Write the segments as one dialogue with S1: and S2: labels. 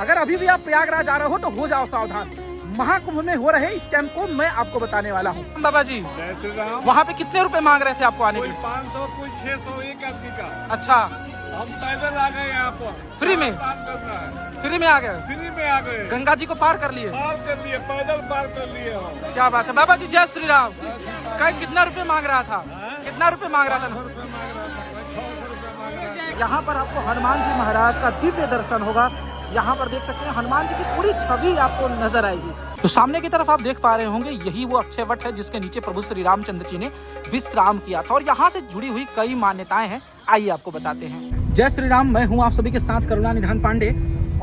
S1: अगर अभी भी आप प्रयागराज आ रहे हो तो हो जाओ सावधान, महाकुंभ में हो रहे स्कैम को मैं आपको बताने वाला हूँ। बाबा जी वहाँ पे कितने रुपए मांग रहे थे आपको आने के?
S2: 500 कोई 600 एक आदमी का।
S1: अच्छा,
S2: हम पैदल आ गए यहाँ पर
S1: फ्री में?
S2: पार करना है,
S1: फ्री में आ गए?
S2: फ्री में आ गए,
S1: गंगा जी को पार कर लिए?
S2: पार कर लिए, पैदल पार कर लिए हम।
S1: क्या बात है बाबा जी, जय श्री राम। कितना रुपए मांग रहा था? कितना रुपए मांग रहा था? यहाँ पर आपको हनुमान जी महाराज का दिव्य दर्शन होगा। यहाँ पर देख सकते हैं हनुमान जी की पूरी छवि आपको नजर आएगी। तो सामने की तरफ आप देख पा रहे होंगे, यही वो अक्षय वट है जिसके नीचे प्रभु श्री रामचंद्र जी ने विश्राम किया था और यहाँ से जुड़ी हुई कई मान्यताएं हैं। आइए आपको बताते हैं। जय श्री राम, मैं हूँ आप सभी के साथ करुणानिधान पांडे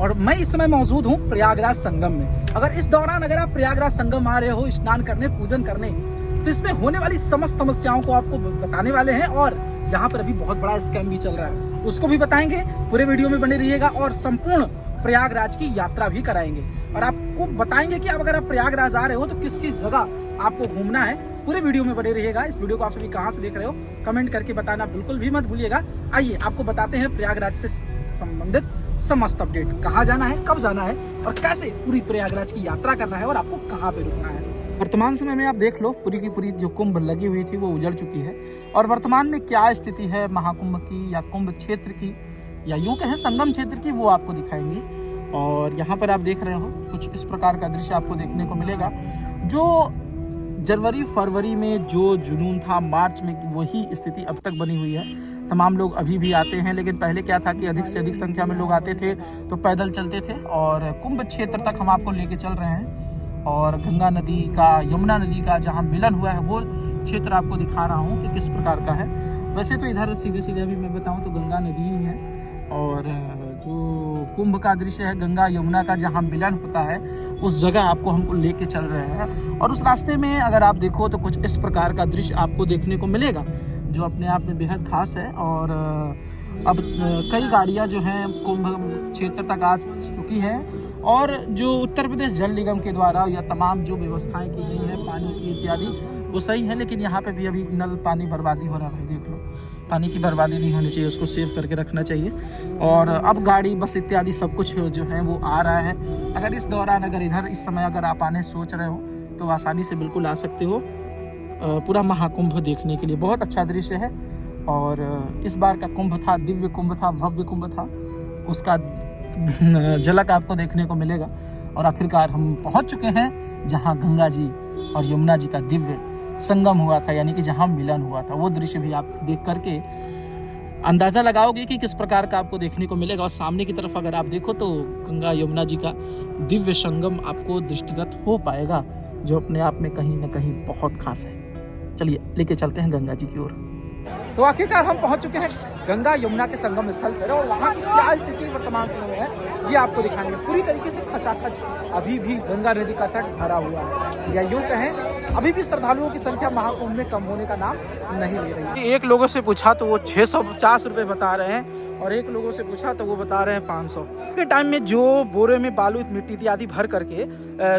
S1: और मैं इस समय मौजूद हूँ प्रयागराज संगम में। अगर इस दौरान अगर आप प्रयागराज संगम आ रहे हो स्नान करने, पूजन करने, तो इसमें होने वाली समस्त समस्याओं को आपको बताने वाले हैं और यहाँ पर अभी बहुत बड़ा स्कैम भी चल रहा है, उसको भी बताएंगे। पूरे वीडियो में बने रहिएगा और संपूर्ण प्रयागराज की यात्रा भी कराएंगे और आपको बताएंगे कि अगर आप प्रयागराज आ रहे हो तो किस किस जगह आपको घूमना है। पूरे वीडियो में बने रहिएगा। इस वीडियो को आप सभी कहां से देख रहे हो कमेंट करके बताना बिल्कुल भी मत भूलिएगा। आइए आपको बताते हैं प्रयागराज से संबंधित समस्त अपडेट, कहाँ जाना है, कब जाना है और कैसे पूरी प्रयागराज की यात्रा करना है और आपको कहाँ पे रुकना है। वर्तमान समय में आप देख लो, पूरी की पूरी जो कुंभ लगी हुई थी वो उजड़ चुकी है और वर्तमान में क्या स्थिति है महाकुंभ की या कुंभ क्षेत्र की या यूं कहें संगम क्षेत्र की, वो आपको दिखाएंगे। और यहाँ पर आप देख रहे हो कुछ इस प्रकार का दृश्य आपको देखने को मिलेगा। जो जनवरी फरवरी में जो जुनून था, मार्च में वही स्थिति अब तक बनी हुई है। तमाम लोग अभी भी आते हैं, लेकिन पहले क्या था कि अधिक से अधिक संख्या में लोग आते थे तो पैदल चलते थे और कुंभ क्षेत्र तक हम आपको लेके चल रहे हैं और गंगा नदी का, यमुना नदी का जहाँ मिलन हुआ है वो क्षेत्र आपको दिखा रहा हूँ कि किस प्रकार का है। वैसे तो इधर सीधे सीधे अभी मैं बताऊँ तो गंगा नदी ही है और जो कुंभ का दृश्य है गंगा यमुना का जहाँ मिलन होता है उस जगह आपको हमको लेके चल रहे हैं। और उस रास्ते में अगर आप देखो तो कुछ इस प्रकार का दृश्य आपको देखने को मिलेगा जो अपने आप में बेहद खास है। और अब कई गाड़ियाँ जो हैं कुंभ क्षेत्र तक आ चुकी हैं और जो उत्तर प्रदेश जल निगम के द्वारा या तमाम जो व्यवस्थाएं की गई हैं पानी की इत्यादि वो सही है, लेकिन यहाँ पे भी अभी नल पानी बर्बादी हो रहा है। भाई देख लो, पानी की बर्बादी नहीं होनी चाहिए, उसको सेव करके रखना चाहिए। और अब गाड़ी बस इत्यादि सब कुछ जो है वो आ रहा है। अगर इस दौरान अगर इधर इस समय अगर आप आने सोच रहे हो तो आसानी से बिल्कुल आ सकते हो पूरा महाकुंभ देखने के लिए। बहुत अच्छा दृश्य है और इस बार का कुंभ था, दिव्य कुंभ था, भव्य कुंभ था, उसका झलक आपको देखने को मिलेगा। और आखिरकार हम पहुंच चुके हैं जहां गंगा जी और यमुना जी का दिव्य संगम हुआ था, यानी कि जहां मिलन हुआ था। वो दृश्य भी आप देख करके अंदाजा लगाओगे कि किस प्रकार का आपको देखने को मिलेगा। और सामने की तरफ अगर आप देखो तो गंगा यमुना जी का दिव्य संगम आपको दृष्टिगत हो पाएगा, जो अपने आप में कहीं ना कहीं बहुत खास है। चलिए लेके चलते हैं गंगा जी की ओर। तो आखिरकार हम पहुंच चुके हैं गंगा यमुना के संगम स्थल पर और वहाँ की क्या स्थिति वर्तमान समय में है ये आपको दिखाएंगे। पूरी तरीके से खचाखच अभी भी गंगा नदी का तट भरा हुआ है, या यूँ कहें अभी भी श्रद्धालुओं की संख्या महाकुंभ में कम होने का नाम नहीं ले रही है। एक लोगों से पूछा तो वो 650 रुपये बता रहे हैं और एक लोगों से पूछा तो वो बता रहे हैं 500 के टाइम में। जो बोरे में बालू मिट्टी इत्यादि भर करके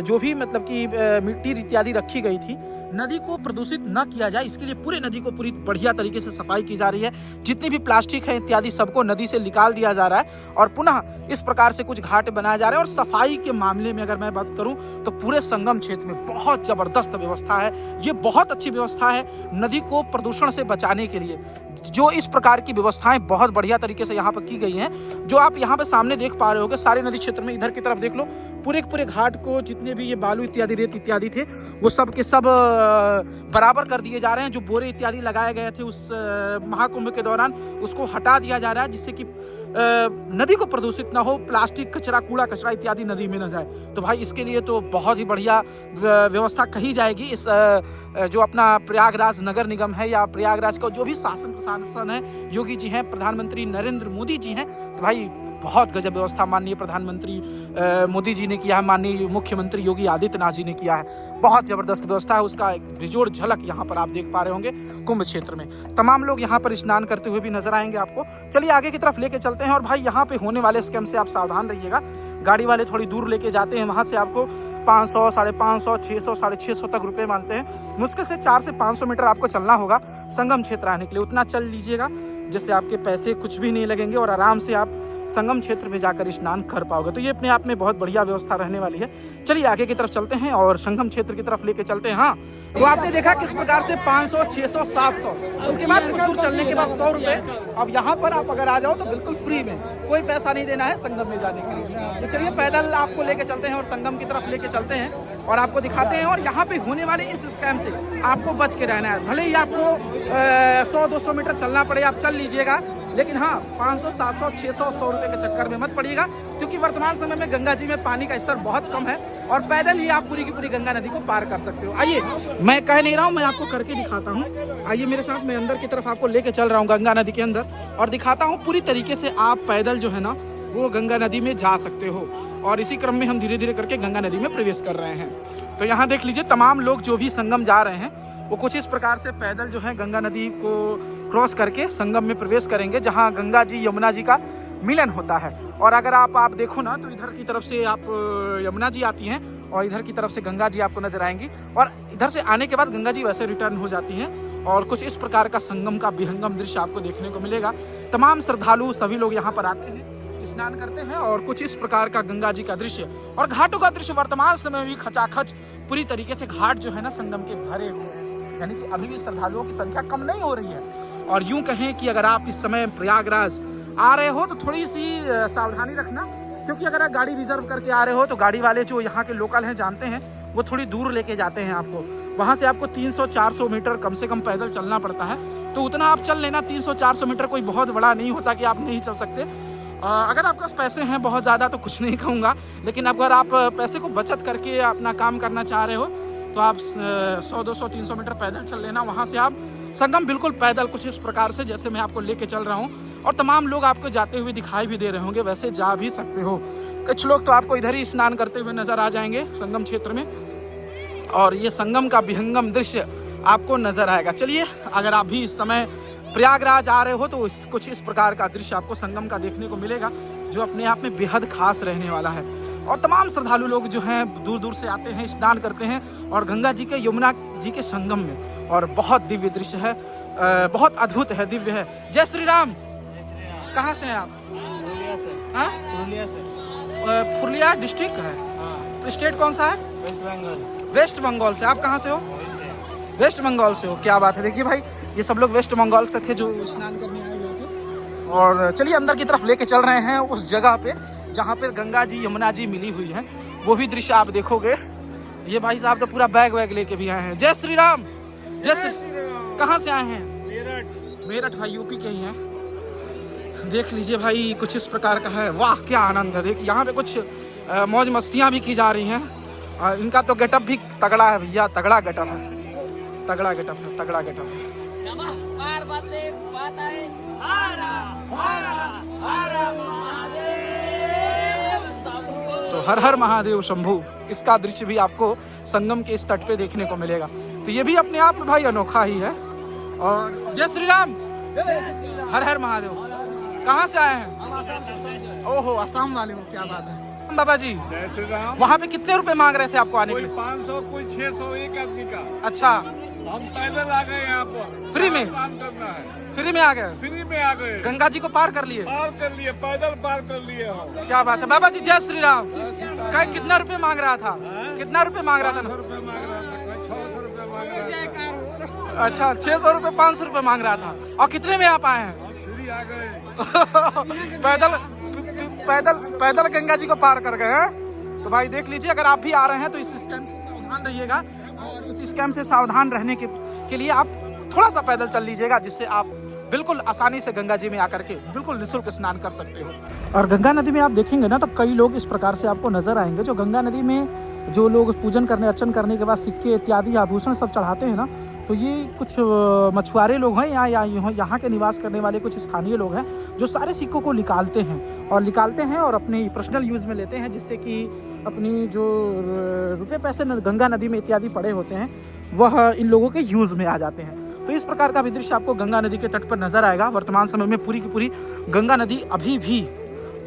S1: जो भी मतलब कि मिट्टी इत्यादि रखी गई थी, नदी को प्रदूषित न किया जाए इसके लिए पूरे नदी को पूरी बढ़िया तरीके से सफाई की जा रही है। जितनी भी प्लास्टिक है इत्यादि सबको नदी से निकाल दिया जा रहा है और पुनः इस प्रकार से कुछ घाट बनाए जा रहे हैं। और सफाई के मामले में अगर मैं बात करूं तो पूरे संगम क्षेत्र में बहुत जबरदस्त व्यवस्था है। ये बहुत अच्छी व्यवस्था है नदी को प्रदूषण से बचाने के लिए। जो इस प्रकार की व्यवस्थाएं बहुत बढ़िया तरीके से यहाँ पर की गई हैं, जो आप यहाँ पे सामने देख पा रहे होगे सारे नदी क्षेत्र में। इधर की तरफ देख लो, पूरे घाट को जितने भी ये बालू इत्यादि रेत इत्यादि थे वो सब के सब बराबर कर दिए जा रहे हैं। जो बोरे इत्यादि लगाए गए थे उस महाकुंभ के दौरान उसको हटा दिया जा रहा है, जिससे कि नदी को प्रदूषित ना हो, प्लास्टिक कचरा, कूड़ा कचरा इत्यादि नदी में न जाए। तो भाई इसके लिए तो बहुत ही बढ़िया व्यवस्था कही जाएगी। इस जो अपना प्रयागराज नगर निगम है या प्रयागराज का जो भी शासन प्रशासन है, योगी जी हैं, प्रधानमंत्री नरेंद्र मोदी जी हैं, तो भाई बहुत गजब व्यवस्था माननीय प्रधानमंत्री मोदी जी ने किया है, माननीय मुख्यमंत्री योगी आदित्यनाथ जी ने किया है। बहुत जबरदस्त व्यवस्था है, उसका एक बेजोड़ झलक यहाँ पर आप देख पा रहे होंगे। कुंभ क्षेत्र में तमाम लोग यहाँ पर स्नान करते हुए भी नजर आएंगे आपको। चलिए आगे की तरफ लेके चलते हैं। और भाई यहाँ पे होने वाले स्कैम से आप सावधान रहिएगा। गाड़ी वाले थोड़ी दूर लेके जाते हैं, वहाँ से आपको 500, 550, 600, 650 तक रुपए मांगते हैं। मुश्किल से 400 से 500 मीटर आपको चलना होगा संगम क्षेत्र आने के लिए। उतना चल लीजिएगा जिससे आपके पैसे कुछ भी नहीं लगेंगे और आराम से आप संगम क्षेत्र में जाकर स्नान कर पाओगे। तो ये अपने आप में बहुत बढ़िया व्यवस्था रहने वाली है। चलिए आगे की तरफ चलते हैं और संगम क्षेत्र की तरफ लेके चलते हैं। हाँ, तो आपने देखा किस प्रकार से 500, 600, 700, उसके बाद कुछ दूर चलने के बाद 100 रुपये। अब यहाँ पर आप अगर आ जाओ तो बिल्कुल फ्री में, कोई पैसा नहीं देना है संगम में जाने के लिए। तो चलिए पैदल आपको लेके चलते हैं और संगम की तरफ लेके चलते हैं और आपको दिखाते हैं। और यहाँ पे होने वाले इस स्कैम से आपको बच के रहना है। भले ही आपको 100-200 मीटर चलना पड़े, आप चल लीजिएगा, लेकिन हाँ 500, 700, 600, 100 रुपये के चक्कर में मत पड़िएगा, क्योंकि वर्तमान समय में गंगा जी में पानी का स्तर बहुत कम है और पैदल ही आप पूरी की पूरी गंगा नदी को पार कर सकते हो। आइए, मैं कह नहीं रहा हूँ, मैं आपको करके दिखाता हूँ। आइए मेरे साथ, मैं अंदर की तरफ आपको लेके चल रहा हूँ गंगा नदी के अंदर और दिखाता हूँ पूरी तरीके से आप पैदल जो है ना वो गंगा नदी में जा सकते हो। और इसी क्रम में हम धीरे धीरे करके गंगा नदी में प्रवेश कर रहे हैं। तो यहाँ देख लीजिए, तमाम लोग जो भी संगम जा रहे हैं वो कुछ इस प्रकार से पैदल जो है गंगा नदी को क्रॉस करके संगम में प्रवेश करेंगे, जहाँ गंगा जी यमुना जी का मिलन होता है। और अगर आप देखो ना तो इधर की तरफ से आप यमुना जी आती हैं और इधर की तरफ से गंगा जी आपको नजर आएंगी, और इधर से आने के बाद गंगा जी वैसे रिटर्न हो जाती हैं। और कुछ इस प्रकार का संगम का विहंगम दृश्य आपको देखने को मिलेगा। तमाम श्रद्धालु सभी लोग यहाँ पर आते हैं, स्नान करते हैं और कुछ इस प्रकार का गंगा जी का दृश्य और घाटों का दृश्य वर्तमान समय में खचाखच पूरी तरीके से घाट जो है ना संगम के भरे हुए हैं, यानी कि अभी भी श्रद्धालुओं की संख्या कम नहीं हो रही है। और यूं कहें कि अगर आप इस समय प्रयागराज आ रहे हो तो थोड़ी सी सावधानी रखना, क्योंकि अगर आप गाड़ी रिजर्व करके आ रहे हो तो गाड़ी वाले जो यहाँ के लोकल हैं जानते हैं, वो थोड़ी दूर लेके जाते हैं आपको। वहाँ से आपको 300-400 मीटर कम से कम पैदल चलना पड़ता है। तो उतना आप चल लेना, 300-400 मीटर कोई बहुत बड़ा नहीं होता कि आप नहीं चल सकते। अगर आपके पास पैसे हैं बहुत ज़्यादा तो कुछ नहीं कहूँगा, लेकिन अगर आप पैसे को बचत करके अपना काम करना चाह रहे हो तो आप 100, 200, 300 मीटर पैदल चल लेना। वहाँ से आप संगम बिल्कुल पैदल कुछ इस प्रकार से जैसे मैं आपको लेके चल रहा हूँ, और तमाम लोग आपको जाते हुए दिखाई भी दे रहे होंगे, वैसे जा भी सकते हो। कुछ लोग तो आपको इधर ही स्नान करते हुए नजर आ जाएंगे संगम क्षेत्र में, और ये संगम का विहंगम दृश्य आपको नजर आएगा। चलिए, अगर आप भी इस समय प्रयागराज आ रहे हो तो कुछ इस प्रकार का दृश्य आपको संगम का देखने को मिलेगा, जो अपने आप में बेहद खास रहने वाला है। और तमाम श्रद्धालु लोग जो हैं दूर दूर से आते हैं, स्नान करते हैं और गंगा जी के यमुना जी के संगम में, और बहुत दिव्य दृश्य है, बहुत अद्भुत है, दिव्य है। जय श्री राम। कहाँ से हैं आप? पुरुलिया से। हाँ, पुरुलिया से। पुरुलिया डिस्ट्रिक्ट है? हाँ। स्टेट कौन सा है? वेस्ट बंगाल। वेस्ट बंगाल से। आप कहाँ से हो? वेस्ट बंगाल से हो, क्या बात है। देखिए भाई, ये सब लोग वेस्ट बंगाल से थे जो स्नान करने आए हुए थे। और चलिए अंदर की तरफ लेके चल रहे हैं उस जगह पे जहाँ पे गंगा जी यमुना जी मिली हुई है, वो भी दृश्य आप देखोगे। ये भाई साहब तो पूरा बैग वैग लेके भी आए हैं। जय श्री राम। जय श्री। कहाँ से आए हैं? मेरठ। मेरठ भाई यूपी के ही हैं। देख लीजिए भाई, कुछ इस प्रकार का है। वाह क्या आनंद है। देख यहाँ पे कुछ मौज मस्तियाँ भी की जा रही हैं। और इनका तो गेटअप भी तगड़ा है भैया, तगड़ा गेटअप है, तगड़ा गेटअप है, तगड़ा गेटअप है। तो हर हर महादेव शंभू, इसका दृश्य भी आपको संगम के इस तट पे देखने को मिलेगा। तो ये भी अपने आप में भाई अनोखा ही है। और जय श्री राम। हर हर महादेव। कहाँ से आए हैं? ओहो, असम वाले हो, क्या बात है। बाबा जी,
S2: जय श्री राम।
S1: वहाँ पे कितने रुपए मांग रहे थे आपको आने के लिए?
S2: 500, कोई 600 एक आदमी का।
S1: अच्छा,
S2: हम पैदल आ गए यहाँ पर।
S1: फ्री में?
S2: काम करना है।
S1: फ्री में आ गए?
S2: फ्री में आ गए,
S1: गंगा जी को पार कर लिए?
S2: पार कर लिए, पैदल पार कर लिए हम।
S1: क्या बात है। बाबा जी जय श्री राम। कितना रुपए मांग रहा था? कितना रुपए मांग रहा था?
S2: 600 रुपये मांग रहा था।
S1: अच्छा, 600 रुपये, 500 रुपये मांग रहा था। और कितने में आप आए हैं?
S2: फ्री आ गए।
S1: पैदल पैदल पैदल गंगा जी को पार कर गए हैं। तो भाई देख लीजिए, अगर आप भी आ रहे हैं तो इस स्कैम से सावधान रहिएगा, और इस स्कैम से सावधान रहने के लिए आप थोड़ा सा पैदल चल लीजिएगा, जिससे आप बिल्कुल आसानी से गंगा जी में आकर के बिल्कुल निःशुल्क स्नान कर सकते हो। और गंगा नदी में आप देखेंगे ना तो कई लोग इस प्रकार से आपको नजर आएंगे, जो गंगा नदी में जो लोग पूजन करने, अर्चन करने के बाद सिक्के इत्यादि आभूषण सब चढ़ाते हैं ना, तो ये कुछ मछुआरे लोग हैं या यहाँ के निवास करने वाले कुछ स्थानीय लोग हैं, जो सारे सिक्कों को निकालते हैं और अपनी पर्सनल यूज़ में लेते हैं, जिससे कि अपनी जो रुपये पैसे गंगा नदी में इत्यादि पड़े होते हैं वह इन लोगों के यूज़ में आ जाते हैं। तो इस प्रकार का भी दृश्य आपको गंगा नदी के तट पर नजर आएगा। वर्तमान समय में पूरी की पूरी गंगा नदी, अभी भी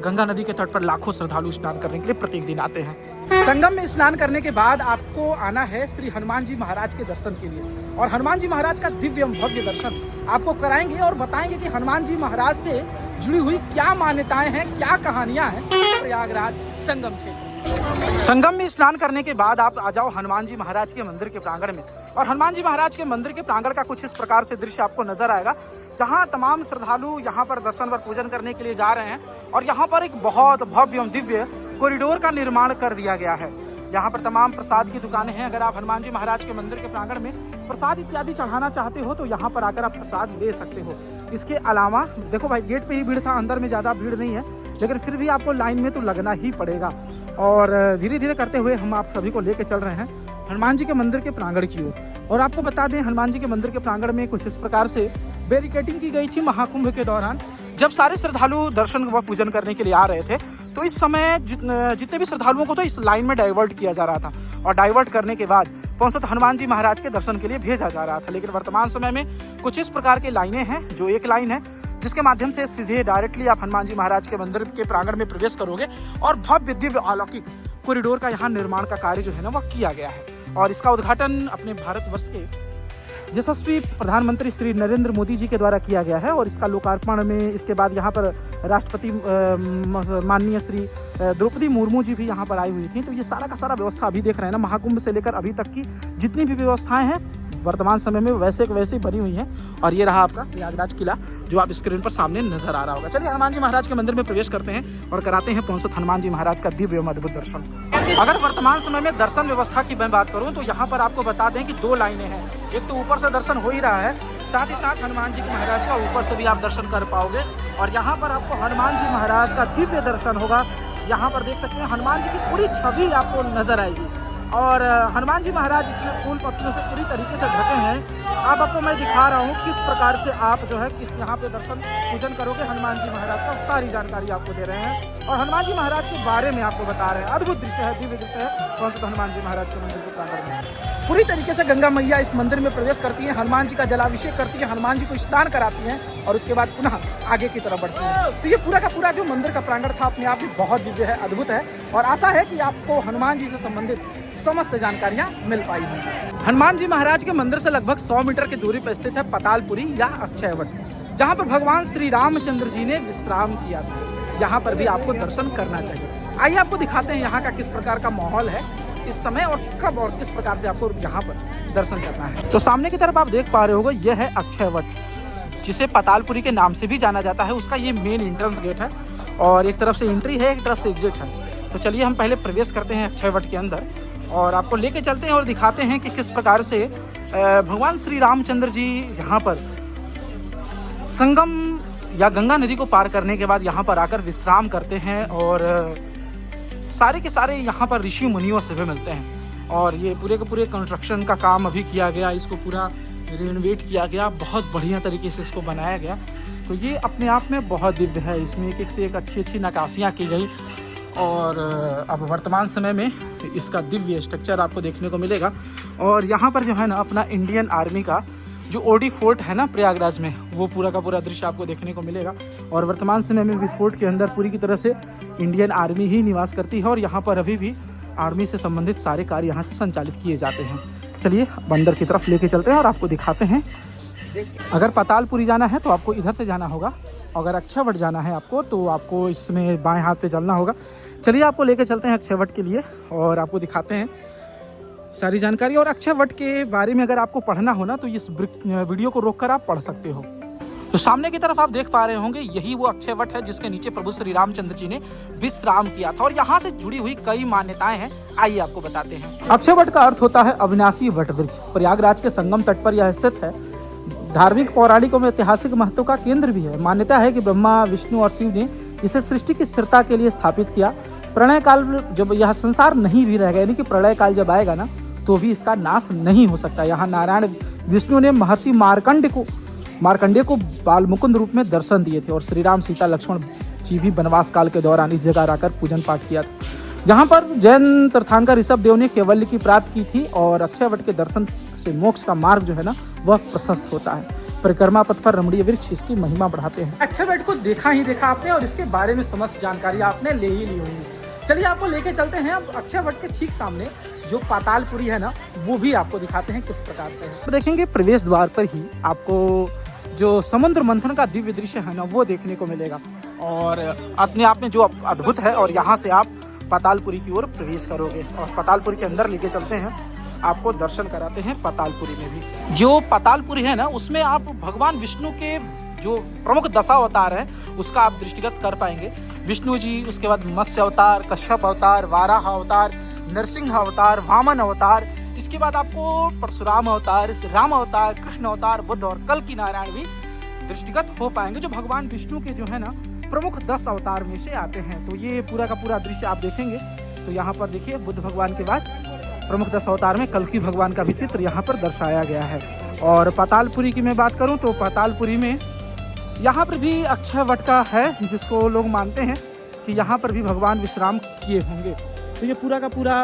S1: गंगा नदी के तट पर लाखों श्रद्धालु स्नान करने के लिए प्रत्येक दिन आते हैं। संगम में स्नान करने के बाद आपको आना है श्री हनुमान जी महाराज के दर्शन के लिए, और हनुमान जी महाराज का दिव्य भव्य दर्शन आपको कराएंगे और बताएंगे कि हनुमान जी महाराज से जुड़ी हुई क्या मान्यताएं हैं, क्या कहानियां हैं प्रयागराज संगम क्षेत्र। संगम में स्नान करने के बाद आप आ जाओ हनुमान जी महाराज के मंदिर के प्रांगण में, और हनुमान जी महाराज के मंदिर के प्रांगण का कुछ इस प्रकार से दृश्य आपको नजर आएगा, जहां तमाम श्रद्धालु यहां पर दर्शन व पूजन करने के लिए जा रहे हैं। और यहां पर एक बहुत भव्य एवं दिव्य कॉरिडोर का निर्माण कर दिया गया है। यहाँ पर तमाम प्रसाद की दुकानें हैं। अगर आप हनुमान जी महाराज के मंदिर के प्रांगण में प्रसाद इत्यादि चढ़ाना चाहते हो तो यहाँ पर आकर आप प्रसाद ले सकते हो। इसके अलावा देखो भाई, गेट पे ही भीड़ था, अंदर में ज़्यादा भीड़ नहीं है, लेकिन फिर भी आपको लाइन में तो लगना ही पड़ेगा। और धीरे धीरे करते हुए हम आप सभी को लेके चल रहे हैं हनुमान जी के मंदिर के प्रांगण की ओर। और आपको बता दें, हनुमान जी के मंदिर के प्रांगण में कुछ इस प्रकार से बैरिकेडिंग की गई थी महाकुंभ के दौरान, जब सारे श्रद्धालु दर्शन व पूजन करने के लिए आ रहे थे। तो इस समय जितने भी श्रद्धालुओं को तो इस लाइन में डाइवर्ट किया जा रहा था, और डाइवर्ट करने के बाद पहुंचत हनुमान जी महाराज के दर्शन के लिए भेजा जा रहा था। लेकिन वर्तमान समय में कुछ इस प्रकार की लाइनें हैं, जो एक लाइन है जिसके माध्यम से सीधे डायरेक्टली आप हनुमान जी महाराज के मंदिर के प्रांगण में प्रवेश करोगे, और भव्य दिव्य अलौकिक कॉरिडोर का यहाँ निर्माण का कार्य जो है ना वह किया गया है। और इसका उद्घाटन अपने भारतवर्ष के यशस्वी प्रधानमंत्री श्री नरेंद्र मोदी जी के द्वारा किया गया है। और इसका लोकार्पण में इसके बाद यहाँ पर राष्ट्रपति माननीय श्री द्रौपदी मुर्मू जी भी यहाँ पर आई हुई थी। तो ये सारा का सारा व्यवस्था अभी देख रहे हैं ना, महाकुंभ से लेकर अभी तक की जितनी भी व्यवस्थाएं हैं वर्तमान समय में वैसे ही बनी हुई हैं। और ये रहा आपका प्रयागराज किला, जो आप स्क्रीन पर सामने नजर आ रहा होगा। चलिए हनुमान जी महाराज के मंदिर में प्रवेश करते हैं और कराते हैं पहुंचत हनुमान जी महाराज का दिव्य एवं अद्भुत दर्शन। अगर वर्तमान समय में दर्शन व्यवस्था की मैं बात करूं तो यहाँ पर आपको बता दें कि 2 लाइनें हैं। एक तो ऊपर से दर्शन हो ही रहा है, साथ ही साथ हनुमान जी के महाराज का ऊपर से भी आप दर्शन कर पाओगे। और यहाँ पर आपको हनुमान जी महाराज का दिव्य दर्शन होगा। यहाँ पर देख सकते हैं हनुमान जी की पूरी छवि आपको नजर आएगी। और हनुमान जी महाराज इसमें फूल पत्तियों से पूरी तरीके से ढके हैं। अब आपको मैं दिखा रहा हूँ किस प्रकार से आप जो है किस यहाँ पे दर्शन पूजन करोगे हनुमान जी महाराज का, सारी जानकारी आपको दे रहे हैं। और हनुमान जी महाराज के बारे में आपको बता रहे हैं। अद्भुत दृश्य है, दिव्य दृश्य है। पहुंचते हनुमान जी महाराज के मंदिर के प्रांगण में पूरी तरीके से गंगा मैया इस मंदिर में प्रवेश करती है, हनुमान जी का जलाभिषेक करती है, हनुमान जी को स्नान कराती हैं, और उसके बाद पुनः आगे की तरफ बढ़ती है। तो ये पूरा का पूरा जो मंदिर का प्रांगण था अपने आप में बहुत दिव्य है, अद्भुत है। और आशा है कि आपको हनुमान जी से संबंधित समस्त जानकारियां मिल पाई होंगी। हनुमान जी महाराज के मंदिर से लगभग 100 मीटर की दूरी पर स्थित है पातालपुरी या अक्षयवट, जहां पर भगवान श्री रामचंद्र जी ने विश्राम किया था। यहाँ पर भी आपको दर्शन करना चाहिए। आइए आपको दिखाते हैं यहाँ का किस प्रकार का माहौल है इस समय, और कब और किस प्रकार से आपको यहाँ पर दर्शन करना है। तो सामने की तरफ आप देख पा रहे होगे, यह है अक्षयवट, जिसे पातालपुरी के नाम से भी जाना जाता है। उसका ये मेन एंट्रेंस गेट है, और एक तरफ से एंट्री है, एक तरफ से एग्जिट है। तो चलिए हम पहले प्रवेश करते हैं अक्षयवट के अंदर, और आपको लेके चलते हैं और दिखाते हैं कि किस प्रकार से भगवान श्री रामचंद्र जी यहाँ पर संगम या गंगा नदी को पार करने के बाद यहाँ पर आकर विश्राम करते हैं। और सारे के सारे यहाँ पर ऋषि मुनियों से भी मिलते हैं। और ये पूरे के पूरे कंस्ट्रक्शन का काम अभी किया गया, इसको पूरा रिनोवेट किया गया, बहुत बढ़िया तरीके से इसको बनाया गया। तो ये अपने आप में बहुत दिव्य है, इसमें एक से एक अच्छी नक्काशियाँ की गई। और अब वर्तमान समय में इसका दिव्य स्ट्रक्चर आपको देखने को मिलेगा। और यहाँ पर जो है ना अपना इंडियन आर्मी का जो ओडी फोर्ट है ना प्रयागराज में, वो पूरा का पूरा दृश्य आपको देखने को मिलेगा। और वर्तमान समय में भी फोर्ट के अंदर पूरी की तरह से इंडियन आर्मी ही निवास करती है, और यहाँ पर अभी भी आर्मी से संबंधित सारे कार्य यहाँ से संचालित किए जाते हैं। चलिए अंदर की तरफ लेके चलते हैं और आपको दिखाते हैं। अगर पातालपुरी जाना है तो आपको इधर से जाना होगा, अगर अक्षयवट जाना है आपको तो आपको इसमें बाएं हाथ पे चलना होगा। चलिए आपको लेके चलते हैं अक्षयवट के लिए, और आपको दिखाते हैं सारी जानकारी। और अक्षयवट के बारे में अगर आपको पढ़ना हो ना तो इस वीडियो को रोककर आप पढ़ सकते हो। तो सामने की तरफ आप देख पा रहे होंगे, यही वो अक्षयवट है जिसके नीचे प्रभु श्री रामचंद्र जी ने विश्राम किया था। और यहाँ से जुड़ी हुई कई मान्यताएं हैं, आइए आपको बताते हैं। अक्षयवट का अर्थ होता है अविनाशी वट वृक्ष। प्रयागराज के संगम तट पर यह स्थित है। धार्मिक पौराणिक और ऐतिहासिक महत्व का केंद्र भी है। मान्यता है कि ब्रह्मा, विष्णु और शिव ने इसे सृष्टि की स्थिरता के लिए स्थापित किया। प्रलय काल जब यह संसार नहीं भी रहेगा, यानी कि प्रलय काल जब आएगा ना, तो भी इसका नाश नहीं हो सकता। यहाँ नारायण विष्णु ने महर्षि मार्कंडेय को बाल मुकुंद रूप में दर्शन दिए थे, और श्री राम, सीता, लक्ष्मण जी भी वनवास काल के दौरान इस जगह आकर पूजन पाठ किया था। यहाँ पर जैन तीर्थंकर ऋषभ देव ने कैवल्य की प्राप्ति की थी, और अक्षयवट के दर्शन से मोक्ष का मार्ग जो है ना वह प्रशस्त होता है। परिक्रमा पथ पर रमणीय वृक्ष इसकी महिमा बढ़ाते हैं। अक्षयवट को देखा ही देखा आपने, और इसके बारे में समस्त जानकारी आपने ले ही ली होगी। चलिए आपको लेके चलते हैं अब अक्षयवट के ठीक सामने जो पातालपुरी है ना, वो भी आपको दिखाते हैं किस प्रकार से है। तो देखेंगे प्रवेश द्वार पर ही आपको जो समुद्र मंथन का दिव्य दृश्य है ना वो देखने को मिलेगा और अपने आप में जो अद्भुत है। और यहाँ से आप पातालपुरी की ओर प्रवेश करोगे और पातालपुरी के अंदर लेके चलते हैं, आपको दर्शन कराते हैं पातालपुरी में भी। जो पातालपुरी है ना उसमें आप भगवान विष्णु के जो प्रमुख दशा अवतार है उसका आप दृष्टिगत कर पाएंगे। विष्णु जी, उसके बाद मत्स्य अवतार, कश्यप अवतार, वाराह अवतार, नरसिंह अवतार, वामन अवतार, इसके बाद आपको परशुराम अवतार, राम अवतार, कृष्ण अवतार, बुद्ध और कल की नारायण भी दृष्टिगत हो पाएंगे, जो भगवान विष्णु के जो है ना प्रमुख 10 अवतार में से आते हैं। तो ये पूरा का पूरा दृश्य आप देखेंगे तो यहाँ पर देखिए बुद्ध भगवान के बाद प्रमुख 10 अवतार में कल्कि भगवान का भी चित्र यहाँ पर दर्शाया गया है। और पातालपुरी की मैं बात करूँ तो पातालपुरी में यहाँ पर भी अक्षय वट का है, जिसको लोग मानते हैं कि यहाँ पर भी भगवान विश्राम किए होंगे। तो ये पूरा का पूरा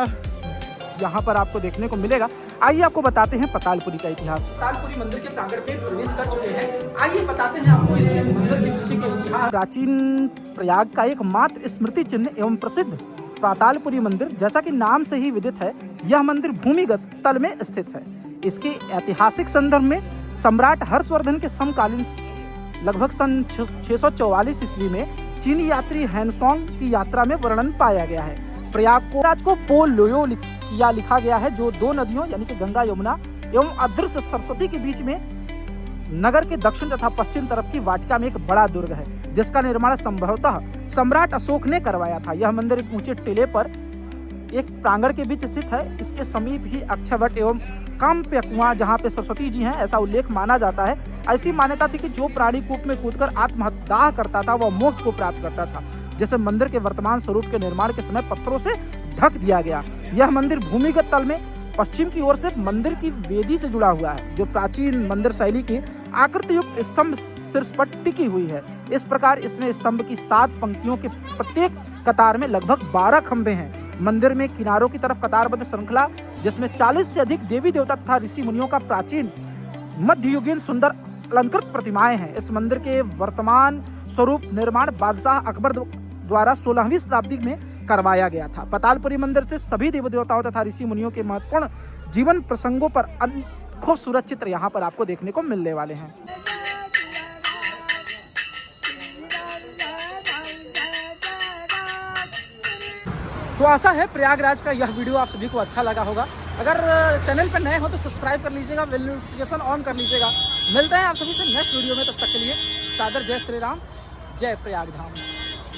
S1: यहाँ पर आपको देखने को मिलेगा। आइए आपको बताते हैं पातालपुरी का इतिहास। पातालपुरी मंदिर के प्रांगण में प्रवेश कर चुके हैं, आइए बताते हैं आपको इस मंदिर के पीछे के इतिहास। प्राचीन प्रयाग का एक मात्र स्मृति चिन्ह एवं प्रसिद्ध पातालपुरी मंदिर, जैसा कि नाम से ही विदित है, यह मंदिर भूमिगत तल में स्थित है। इसके ऐतिहासिक संदर्भ में सम्राट हर्षवर्धन के समकालीन लगभग सन 644 ईस्वी में चीनी यात्री हैनसोंग की यात्रा में वर्णन पाया गया है। प्रयाग को पो लोयो या लिखा गया है, जो 2 नदियों यानी कि गंगा यमुना एवं अदृश्य सरस्वती के बीच में नगर के दक्षिण तथा पश्चिम तरफ की वाटिका में एक बड़ा दुर्ग है, जिसका निर्माण संभवतः सम्राट अशोक ने करवाया था। यह मंदिर एक ऊंचे टीले पर एक प्रांगण के बीच स्थित है। इसके समीप ही अक्षयवट एवं काम्य कुआं, जहाँ पे सरस्वती जी हैं, ऐसा उल्लेख माना जाता है। ऐसी मान्यता थी कि जो प्राणी कूप में कूदकर आत्महत्या करता था वह मोक्ष को प्राप्त करता था। जैसे मंदिर के वर्तमान स्वरूप के निर्माण के समय पत्थरों से ढक दिया गया। यह मंदिर भूमिगत तल में पश्चिम की ओर से मंदिर की वेदी से जुड़ा हुआ है, जो प्राचीन मंदिर शैली की आकृति युक्त स्तंभ शीर्ष पर टिकी हुई है। इस प्रकार इसमें स्तंभ की 7 पंक्तियों के प्रत्येक कतार में लगभग 12 खंभे हैं। मंदिर में किनारों की तरफ कतारबद्ध श्रृंखला, जिसमें 40 से अधिक देवी देवता तथा ऋषि मुनियों का प्राचीन मध्ययुगीन सुंदर अलंकृत प्रतिमाएं हैं। इस मंदिर के वर्तमान स्वरूप निर्माण बादशाह अकबर द्वारा 16वीं शताब्दी में करवाया गया था। पातालपुरी मंदिर से सभी देवी देवताओं तथा ऋषि मुनियों के महत्वपूर्ण जीवन प्रसंगों पर खूबसूरत चित्र यहाँ पर आपको देखने को मिलने वाले हैं। तो आशा है प्रयागराज का यह वीडियो आप सभी को अच्छा लगा होगा। अगर चैनल पर नए हो तो सब्सक्राइब कर लीजिएगा, बेल नोटिफिकेशन ऑन कर लीजिएगा। मिलते हैं आप सभी से नेक्स्ट वीडियो में, तब तक के लिए सादर जय श्री राम, जय प्रयाग धाम।